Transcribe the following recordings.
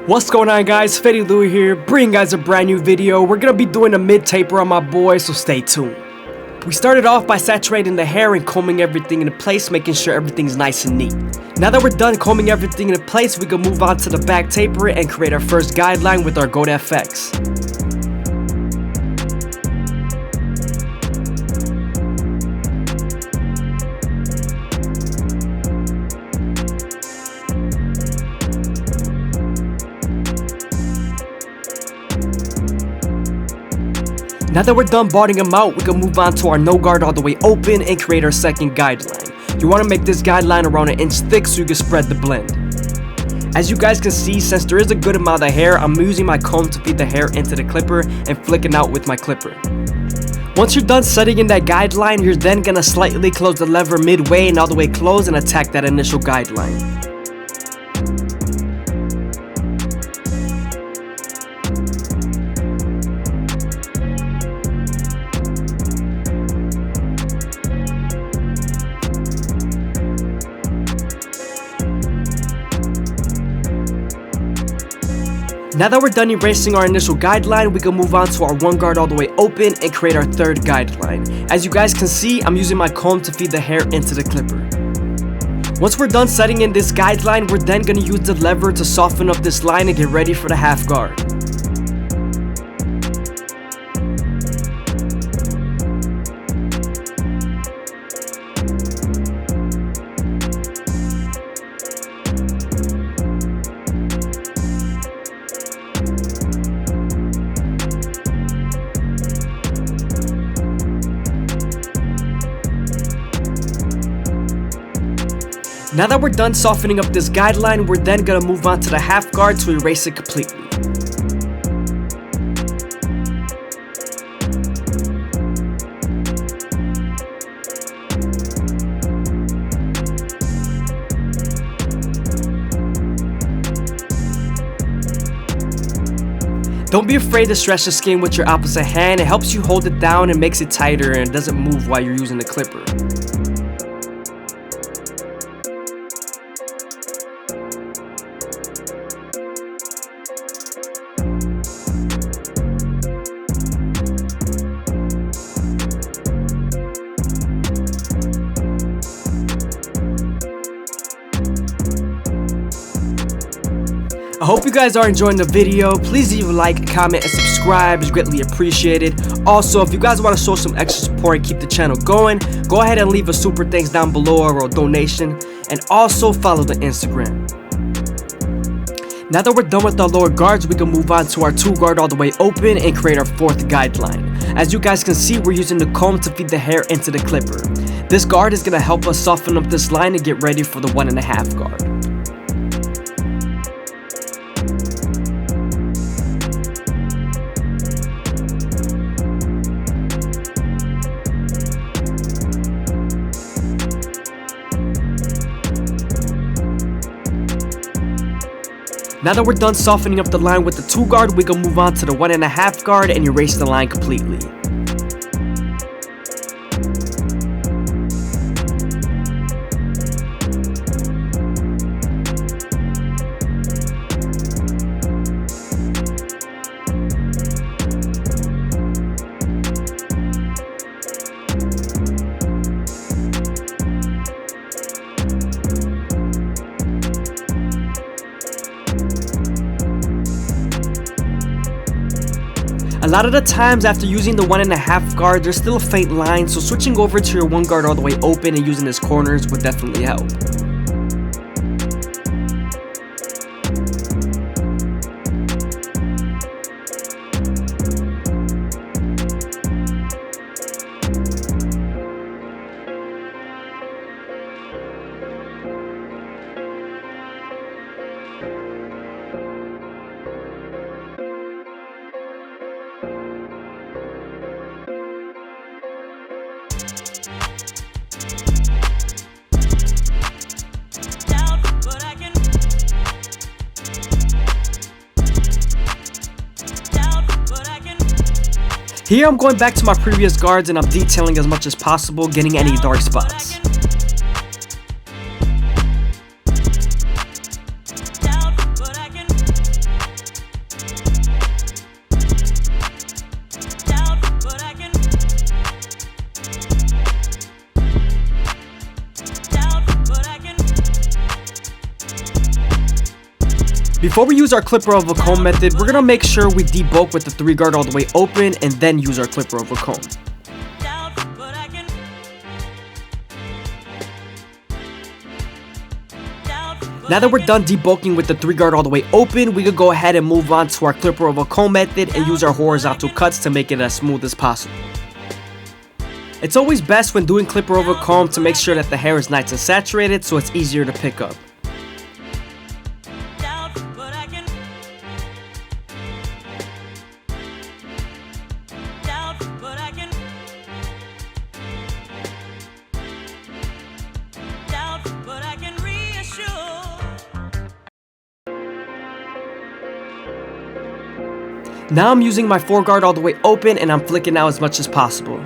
What's going on, guys? FadeitLuie here, bringing guys a brand new video. We're gonna be doing a mid taper on my boy, so stay tuned. We started off by saturating the hair and combing everything into place, making sure everything's nice and neat. Now that we're done combing everything into place, we can move on to the back taper and create our first guideline with our Goat FX. Now that we're done balding them out, we can move on to our no guard all the way open and create our second guideline. You want to make this guideline around 1 inch thick so you can spread the blend. As you guys can see, since there is a good amount of hair, I'm using my comb to feed the hair into the clipper and flicking out with my clipper. Once you're done setting in that guideline, you're then going to slightly close the lever midway and all the way close and attack that initial guideline. Now that we're done erasing our initial guideline, we can move on to our 1 guard all the way open and create our third guideline. As you guys can see, I'm using my comb to feed the hair into the clipper. Once we're done setting in this guideline, we're then going to use the lever to soften up this line and get ready for the half guard. Now that we're done softening up this guideline, we're then going to move on to the half guard to erase it completely. Don't be afraid to stretch the skin with your opposite hand. It helps you hold it down and makes it tighter and it doesn't move while you're using the clipper. I hope you guys are enjoying the video. Please leave a like, comment, and subscribe. It's greatly appreciated. Also, if you guys want to show some extra support and keep the channel going, go ahead and leave a super thanks down below or a donation. And also follow the Instagram. Now that we're done with our lower guards, we can move on to our 2 guard all the way open and create our 4th guideline. As you guys can see, we're using the comb to feed the hair into the clipper. This guard is going to help us soften up this line and get ready for the 1.5 guard. Now that we're done softening up the line with the 2 guard, we can move on to the 1.5 guard and erase the line completely. A lot of the times after using the 1.5 guard, there's still a faint line, so switching over to your 1 guard all the way open and using its corners would definitely help. Here I'm going back to my previous guards and I'm detailing as much as possible, getting any dark spots. Before we use our clipper over comb method, we're going to make sure we debulk with the 3 guard all the way open and then use our clipper over comb. Now that we're done debulking with the 3 guard all the way open, we could go ahead and move on to our clipper over comb method and use our horizontal cuts to make it as smooth as possible. It's always best when doing clipper over comb to make sure that the hair is nice and saturated so it's easier to pick up. Now I'm using my 4 guard all the way open and I'm flicking out as much as possible.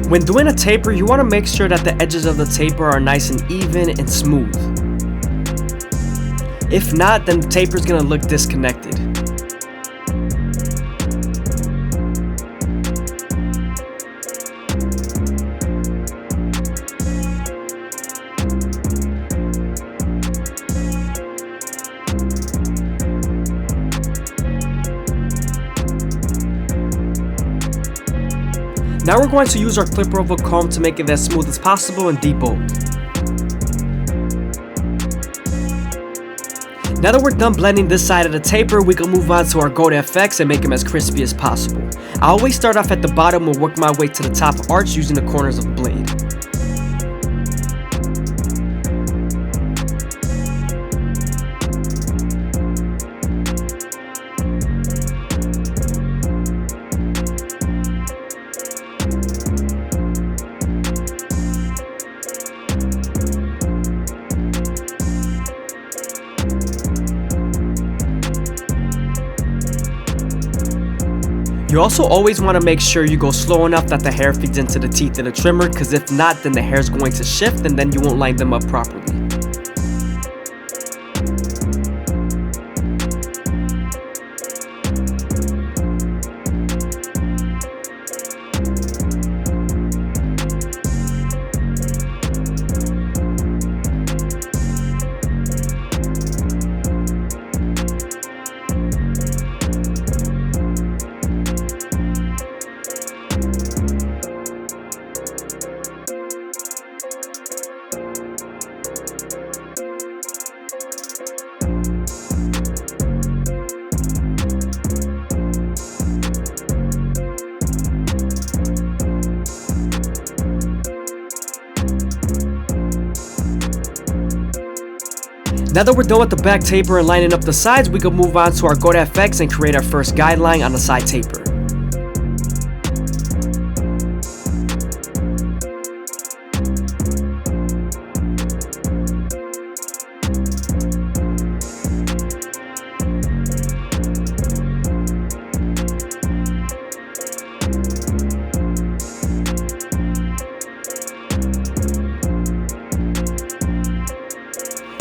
When doing a taper, you want to make sure that the edges of the taper are nice and even and smooth. If not, then the taper is going to look disconnected. Now we're going to use our clipper over comb to make it as smooth as possible and debulk. Now that we're done blending this side of the taper, we can move on to our Gold FX and make them as crispy as possible. I always start off at the bottom and work my way to the top arch using the corners of the blade. You also always want to make sure you go slow enough that the hair feeds into the teeth of the trimmer, because if not, then the hair is going to shift and then you won't line them up properly. Now that we're done with the back taper and lining up the sides, we can move on to our Gold FX and create our first guideline on the side taper.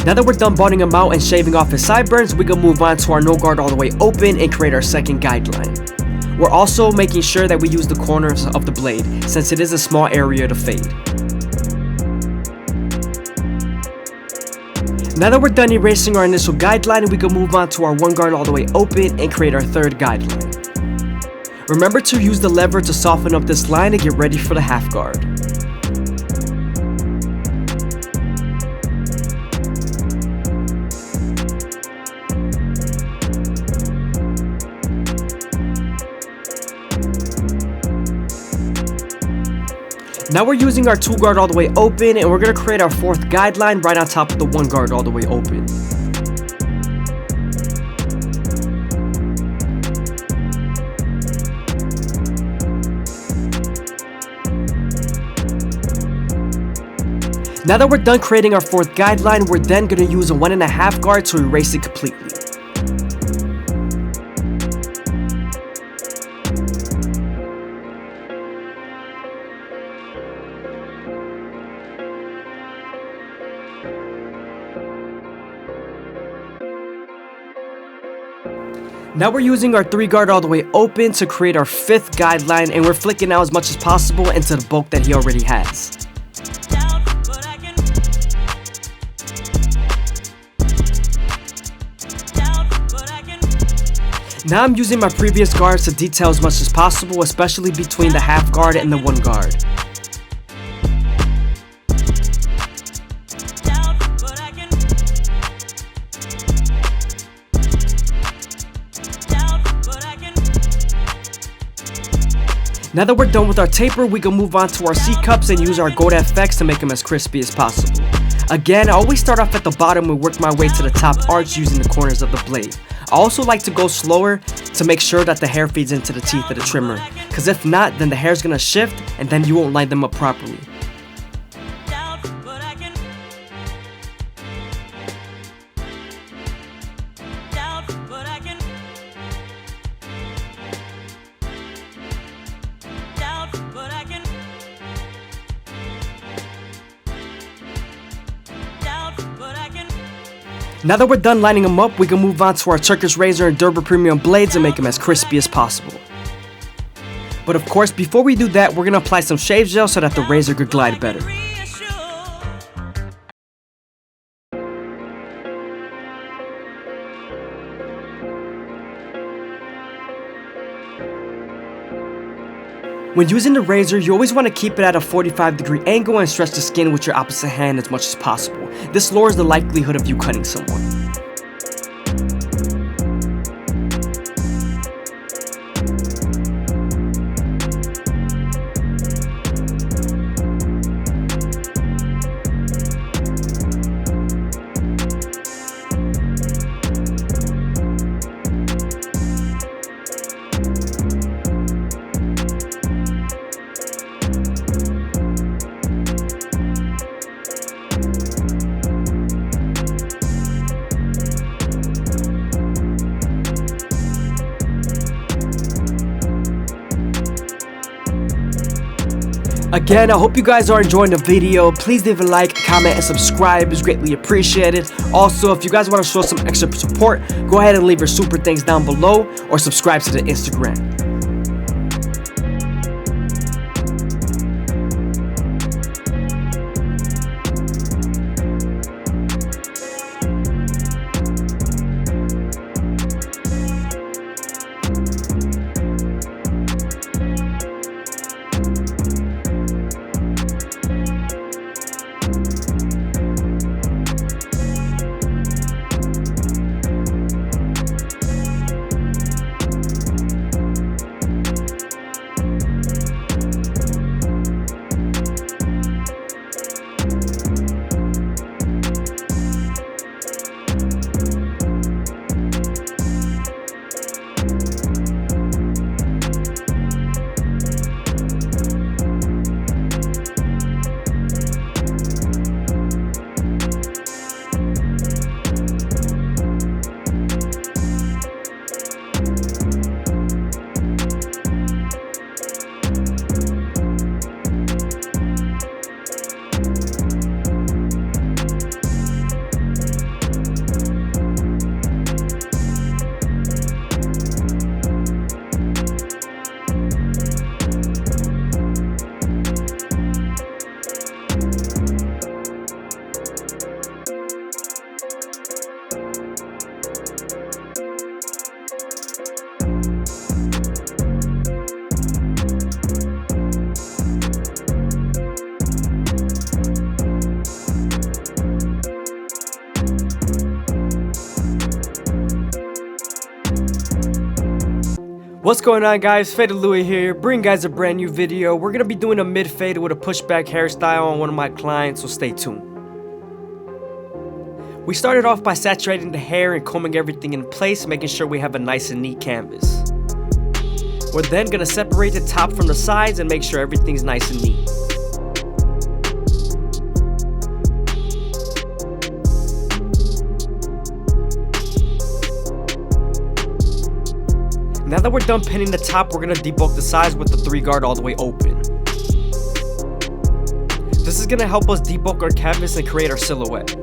Now that we're done butting him out and shaving off his sideburns, we can move on to our no guard all the way open and create our second guideline. We're also making sure that we use the corners of the blade, since it is a small area to fade. Now that we're done erasing our initial guideline, we can move on to our 1 guard all the way open and create our third guideline. Remember to use the lever to soften up this line and get ready for the half guard. Now we're using our 2 guard all the way open, and we're going to create our 4th guideline right on top of the 1 guard all the way open. Now that we're done creating our fourth guideline, we're then going to use a 1.5 guard to erase it completely. Now we're using our 3 guard all the way open to create our 5th guideline, and we're flicking out as much as possible into the bulk that he already has. Now I'm using my previous guards to detail as much as possible, especially between the half guard and the 1 guard. Now that we're done with our taper, we can move on to our C-cups and use our gold FX to make them as crispy as possible. Again, I always start off at the bottom and work my way to the top arch using the corners of the blade. I also like to go slower to make sure that the hair feeds into the teeth of the trimmer, because if not, then the hair's gonna shift and then you won't line them up properly. Now that we're done lining them up, we can move on to our Turkish razor and Durber premium blades and make them as crispy as possible. But of course, before we do that, we're going to apply some shave gel so that the razor could glide better. When using the razor, you always want to keep it at a 45-degree angle and stretch the skin with your opposite hand as much as possible. This lowers the likelihood of you cutting someone. Again, I hope you guys are enjoying the video. Please leave a like, comment, and subscribe. It's greatly appreciated. Also, if you guys want to show some extra support, go ahead and leave your super thanks down below or subscribe to the Instagram. What's going on, guys? FadeitLuie here, bringing guys a brand new video. We're going to be doing a mid-fade with a pushback hairstyle on one of my clients, so stay tuned. We started off by saturating the hair and combing everything in place, making sure we have a nice and neat canvas. We're then going to separate the top from the sides and make sure everything's nice and neat. Now that we're done pinning the top, we're going to debulk the sides with the 3 guard all the way open. This is going to help us debulk our canvas and create our silhouette.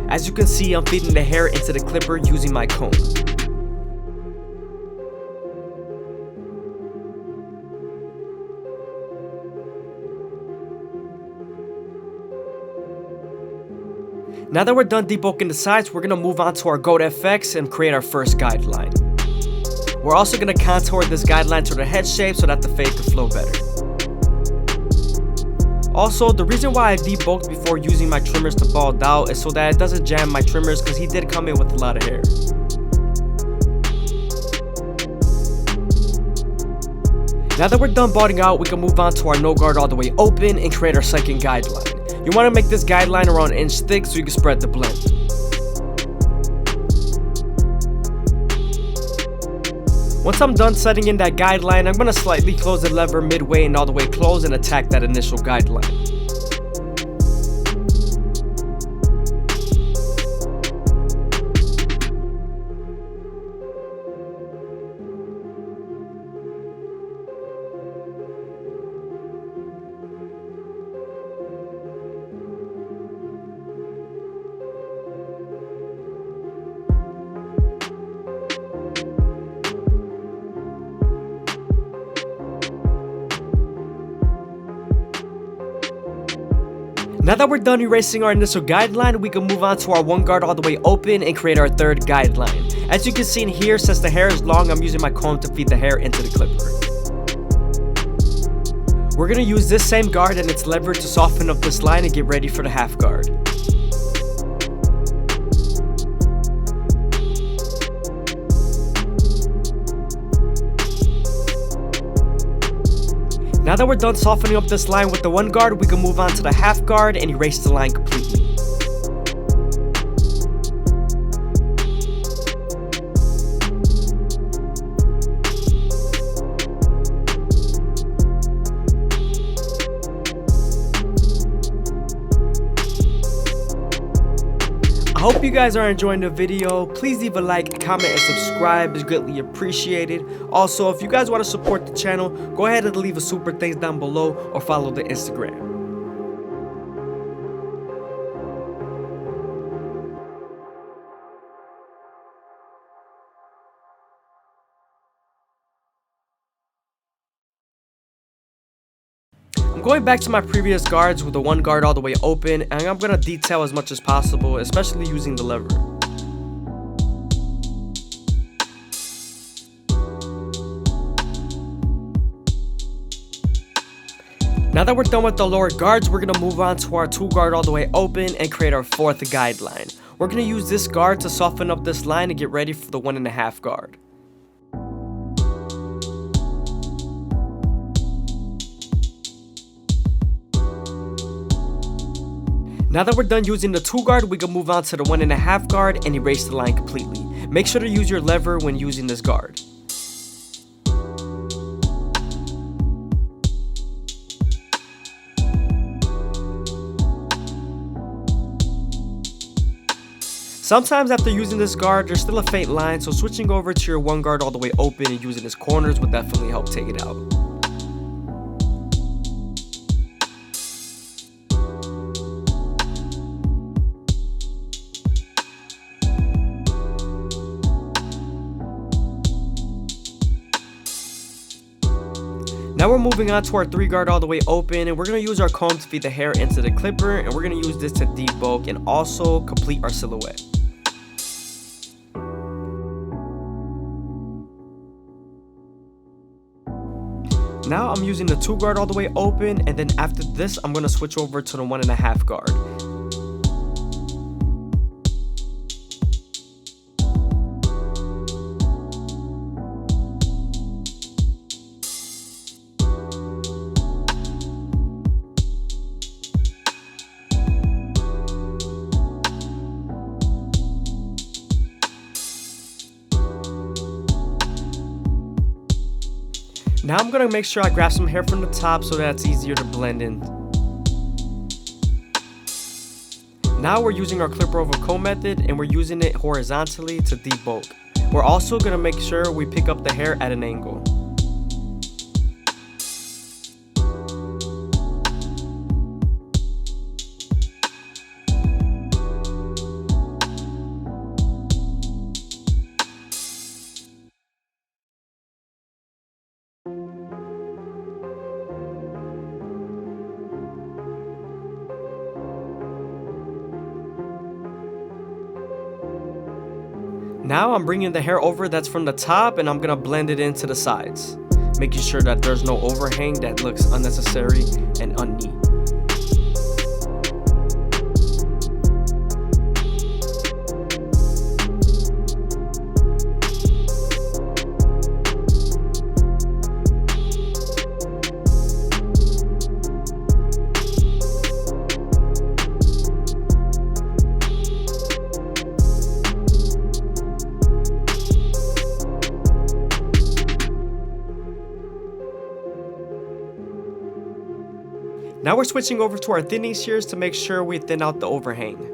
As you can see, I'm feeding the hair into the clipper using my comb. Now that we're done debulking the sides, we're going to move on to our goat FX and create our first guideline. We're also going to contour this guideline to the head shape so that the fade can flow better. Also, the reason why I debulked before using my trimmers to bald out is so that it doesn't jam my trimmers, because he did come in with a lot of hair. Now that we're done balding out, we can move on to our no guard all the way open and create our second guideline. You want to make this guideline around an inch thick so you can spread the blend. Once I'm done setting in that guideline, I'm going to slightly close the lever midway and all the way close and attack that initial guideline. Now that we're done erasing our initial guideline, we can move on to our 1 guard all the way open and create our third guideline. As you can see in here, since the hair is long, I'm using my comb to feed the hair into the clipper. We're going to use this same guard and its lever to soften up this line and get ready for the half guard. Now that we're done softening up this line with the 1 guard, we can move on to the half guard and erase the line completely. I hope you guys are enjoying the video. Please leave a like, comment, and subscribe. It's greatly appreciated. Also, if you guys want to support the channel, go ahead and leave a super thanks down below or follow the Instagram. I'm going back to my previous guards with the 1 guard all the way open, and I'm going to detail as much as possible, especially using the lever. Now that we're done with the lower guards, we're going to move on to our 2 guard all the way open and create our 4th guideline. We're going to use this guard to soften up this line and get ready for the 1.5 guard. Now that we're done using the 2 guard, we can move on to the 1.5 guard and erase the line completely. Make sure to use your lever when using this guard. Sometimes after using this guard, there's still a faint line, so switching over to your 1 guard all the way open and using its corners would definitely help take it out. Now we're moving on to our 3 guard all the way open, and we're going to use our comb to feed the hair into the clipper, and we're going to use this to debulk and also complete our silhouette. Now I'm using the 2 guard all the way open, and then after this I'm going to switch over to the 1.5 guard. Now I'm going to make sure I grab some hair from the top so that it's easier to blend in. Now we're using our clipper over comb method, and we're using it horizontally to debulk. We're also going to make sure we pick up the hair at an angle. Now I'm bringing the hair over that's from the top, and I'm gonna blend it into the sides, making sure that there's no overhang that looks unnecessary and unneat. Now we're switching over to our thinning shears to make sure we thin out the overhang.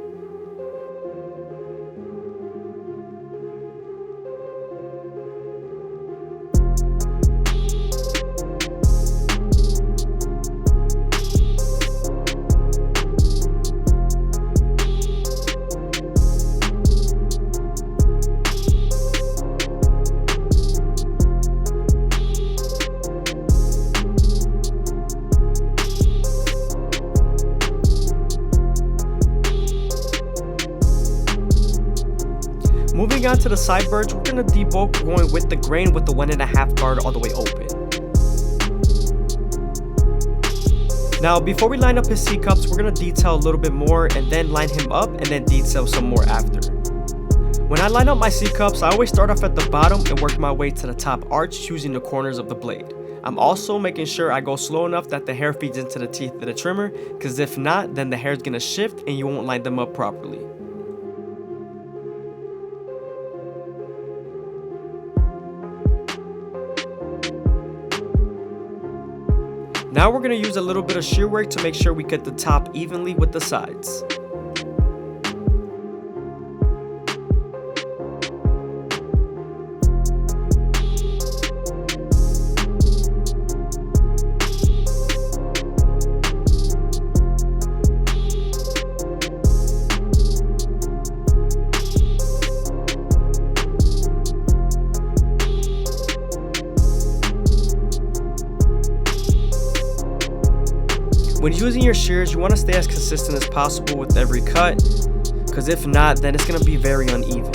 Moving on to the sideburns, we're going to debulk going with the grain with the 1.5 guard all the way open. Now before we line up his C-cups, we're going to detail a little bit more and then line him up and then detail some more after. When I line up my C-cups, I always start off at the bottom and work my way to the top arch using the corners of the blade. I'm also making sure I go slow enough that the hair feeds into the teeth of the trimmer, because if not, then the hair is going to shift and you won't line them up properly. Now we're going to use a little bit of shear work to make sure we cut the top evenly with the sides. When using your shears, you want to stay as consistent as possible with every cut, because if not, then it's going to be very uneven.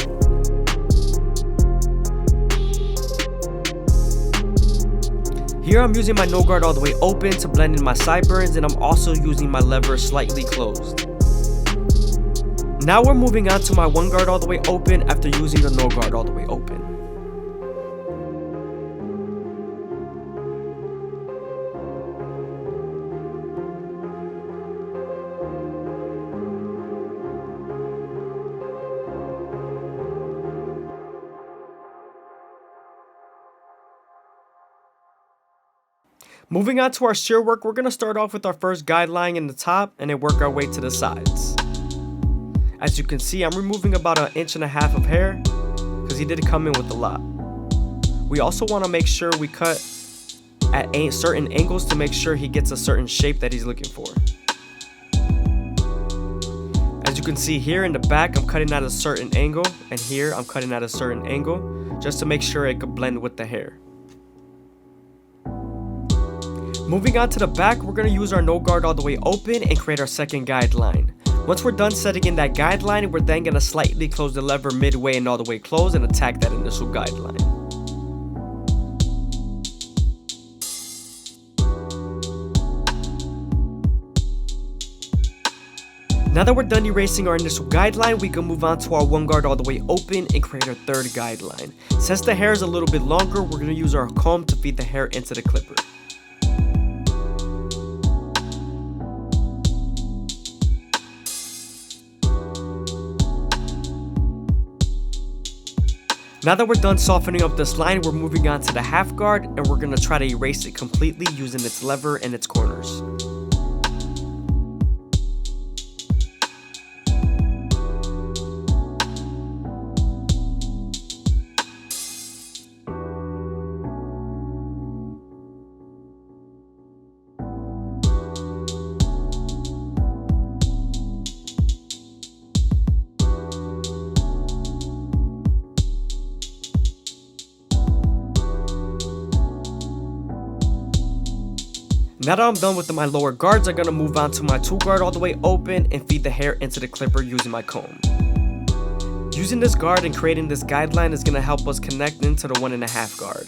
Here I'm using my no guard all the way open to blend in my sideburns, and I'm also using my lever slightly closed. Now we're moving on to my 1 guard all the way open after using the no guard all the way open. Moving on to our shear work, we're going to start off with our first guideline in the top and then work our way to the sides. As you can see, I'm removing about 1.5 inches of hair because he did come in with a lot. We also want to make sure we cut at certain angles to make sure he gets a certain shape that he's looking for. As you can see here in the back, I'm cutting at a certain angle, and here I'm cutting at a certain angle just to make sure it could blend with the hair. Moving on to the back, we're going to use our no guard all the way open and create our second guideline. Once we're done setting in that guideline, we're then going to slightly close the lever midway and all the way close and attack that initial guideline. Now that we're done erasing our initial guideline, we can move on to our 1 guard all the way open and create our third guideline. Since the hair is a little bit longer, we're going to use our comb to feed the hair into the clipper. Now that we're done softening up this line, we're moving on to the 1/2 guard, and we're going to try to erase it completely using its lever and its corners. Now that I'm done with my lower guards, I'm going to move on to my 2 guard all the way open and feed the hair into the clipper using my comb. Using this guard and creating this guideline is going to help us connect into the 1.5 guard.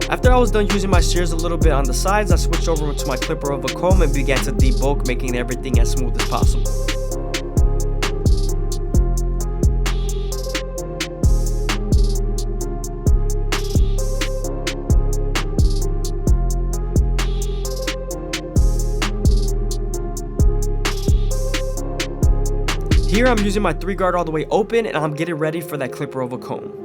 After I was done using my shears a little bit on the sides, I switched over to my clipper of a comb and began to debulk, making everything as smooth as possible. Here I'm using my 3 guard all the way open and I'm getting ready for that clipper of a comb.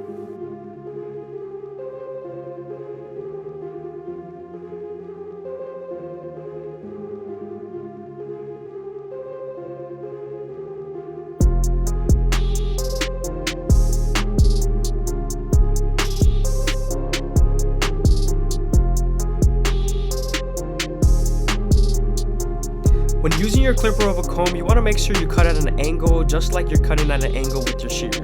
When using your clipper of a comb, you want to make sure you cut at an angle, just like you're cutting at an angle with your shears.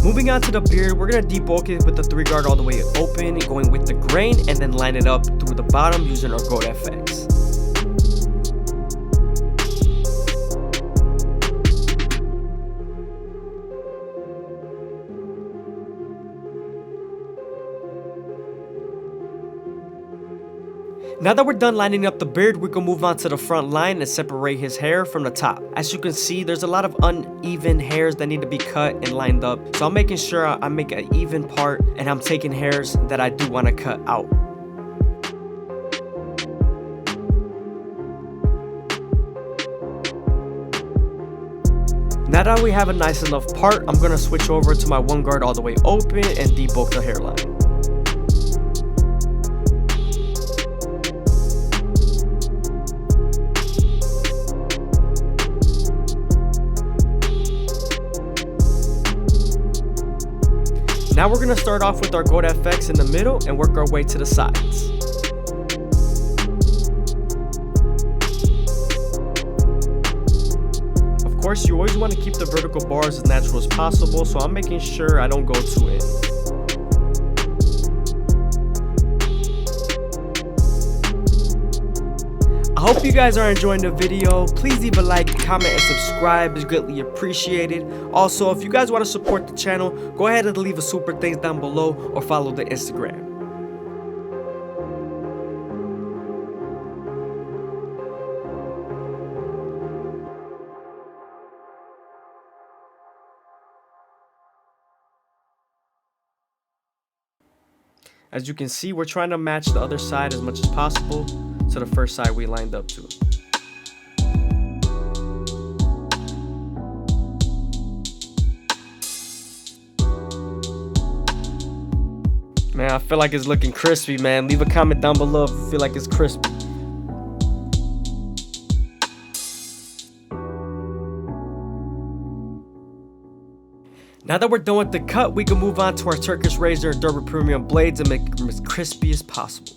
Moving on to the beard, we're going to debulk it with the 3 guard all the way open, going with the grain, and then line it up through the bottom using our Gold FX. Now that we're done lining up the beard, we can move on to the front line and separate his hair from the top. As you can see, there's a lot of uneven hairs that need to be cut and lined up. So I'm making sure I make an even part and I'm taking hairs that I do want to cut out. Now that we have a nice enough part, I'm going to switch over to my 1 guard all the way open and debulk the hairline. Now we're going to start off with our Gold FX in the middle and work our way to the sides. Of course, you always want to keep the vertical bars as natural as possible, so I'm making sure I don't go too in. I hope you guys are enjoying the video. Please leave a like, comment, and subscribe. It's greatly appreciated. Also, if you guys want to support the channel, go ahead and leave a super thanks down below or follow the Instagram. As you can see, we're trying to match the other side as much as possible to the first side we lined up to. Man, I feel like it's looking crispy, man. Leave a comment down below if you feel like it's crispy. Now that we're done with the cut, we can move on to our Turkish razor and Durban premium blades and make them as crispy as possible.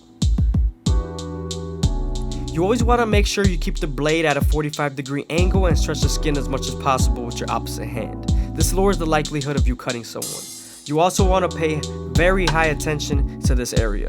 You always want to make sure you keep the blade at a 45-degree angle and stretch the skin as much as possible with your opposite hand. This lowers the likelihood of you cutting someone. You also want to pay very high attention to this area.